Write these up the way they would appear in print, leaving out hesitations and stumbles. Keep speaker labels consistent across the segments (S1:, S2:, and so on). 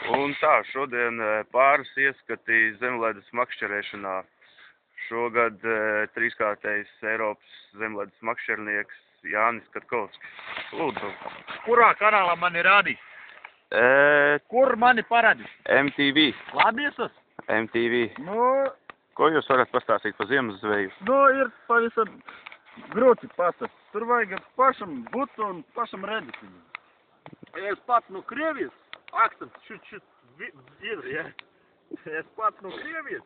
S1: Un tā, šodien pāris ieskati zemledes makšķerēšanā. Šogad trīskārtējs Eiropas zemledes makšķernieks Jānis Katkovskis. Lūdzu.
S2: Kurā kanālā mani rādīs? Kur mani parādīs?
S1: MTV.
S2: Labi esas?
S1: MTV.
S2: Nu,
S1: Ko jūs varat pastāstīt par ziemas zveju?
S2: nu, ir pavisam grūti pastāstīt. Tur vajag pašam būt un pašam redzēt viņu. Es pats no Krievijas, akcents šut ir, ja? Es pats no Krievijas.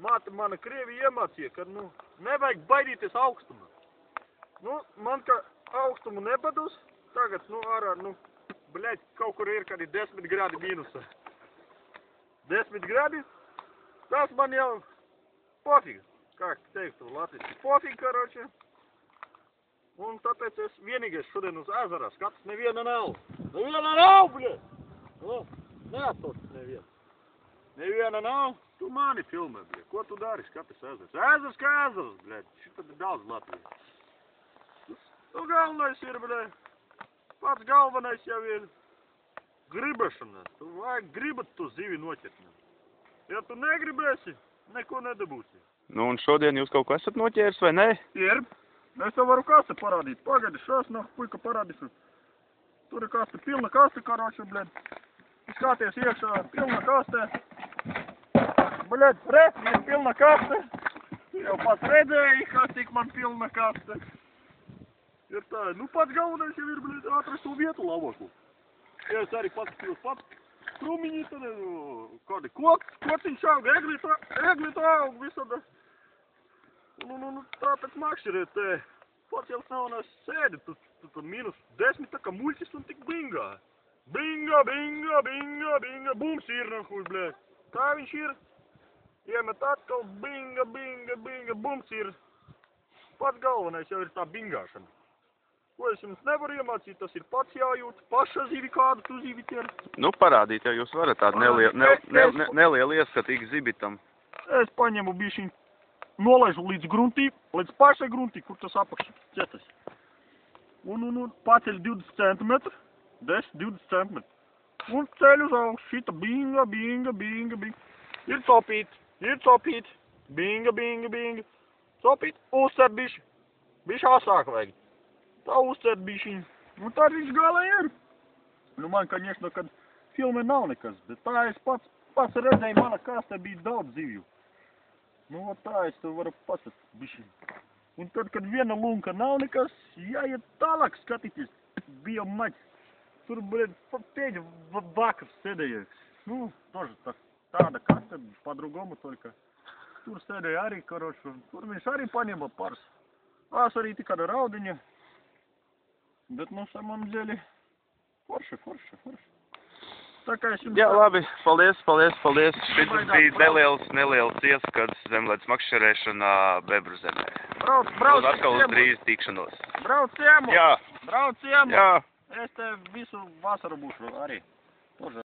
S2: Māte mana Krievija iemācīja, ka, nu, nevajag baidīties augstuma. Nu, man kā augstumu nepadus, tagad, nu, ārā, nu, bļaļ, kaut kur ir kādi 10 grādi mīnusa. 10 grādi, tas man jau pofīgi, kā teiktu latviski, pofīgi, karoči. Un tāpēc es vienīgais šodien uz ezera skatos, neviena nav. Neviena nav, bļaļ! Nu, neatsauc nevienu. Neviena nav, tu mani filmē, bļaļ. Ko tu dari, skaties ezers? Ezers kā ezers, bļaļ, šitad ir daudz Latvijā. Nu, galvenais ir, bļaļ, pats galvenais jau ir gribašana. Tu vajag gribat tu zivi noķert. Ja tu negribēsi, neko nedabūsi.
S1: Nu, un šodien jūs kaut ko esat noķēris, vai ne?
S2: Ir. Es tev varu kaste parādīt. Pagaidi, šos nav puika parādīšu. Tur ir kaste, pilna kaste, karoči, bļed. Skaties iekšā, pilna kaste. Bļed, redz, ir pilna kaste. Jau pats redzēji, kas tik man pilna kaste. Ir tā, nu pats galvenais jau ir, bļed, atrast to vietu labāku. Ja es arī pats trūmiņi, tad, kādi kociņš aug, eglīta aug, visāda. Nu, tāpēc makšķerēt, pats jau nav sēdi, tu minus 10, tā kā muļķis un tik bingā. Binga, bums ir, nahuj, blēd. Tā viņš ir. Iemet atkal, binga, bums ir. Pats galvenais jau ir tā bingāšana. Ko es jums nevaru iemācīt, tas ir pats jājūt, paša zivi kādu tu zivi tier.
S1: Nu, parādīt, ja jūs varat tādu nelielu ieskatīgu zibitam.
S2: Es paņemu bišķiņ. Nolaižu līdz gruntī, līdz pašai gruntī, kur tas apakš cetas. Un paceļ 20 cm, 10-20 cm. Un ceļ uz augšu, šita binga. Ir copīt, binga. Copīt, uzcēt bišķi asāk vajag. Tā uzcēt bišķiņ. Un tā viņš galā ir. Nu man, конечно, kad filmē nav nekas, bet tā es pats redzēju, mana kastē bija daudz zivju. Nu, tā es tev varu pasast bišķi. Un tad, kad viena lunka nav nekas, jāiet tālāk skatīties. Bija maķis. Tur, bļed, pēļi vakars sēdēja. Nu, тоже tāda kaste, по-другому только. Tur sēdēja arī, karoči. Tur viņš arī paņēma pāris. Ās arī tikai raudiņa. Bet, nu, samam dēļ, forši. Tā kā es jums...
S1: Jā, labi, paldies. Šis bija neliels ieskats zemledes makšķerēšanā Bebru zemē.
S2: Brauc
S1: atkal uz drīz tikšanos.
S2: Brauc ciemu!
S1: Jā.
S2: Brauc ciemu!
S1: Jā.
S2: Es te visu vasaru būšu arī.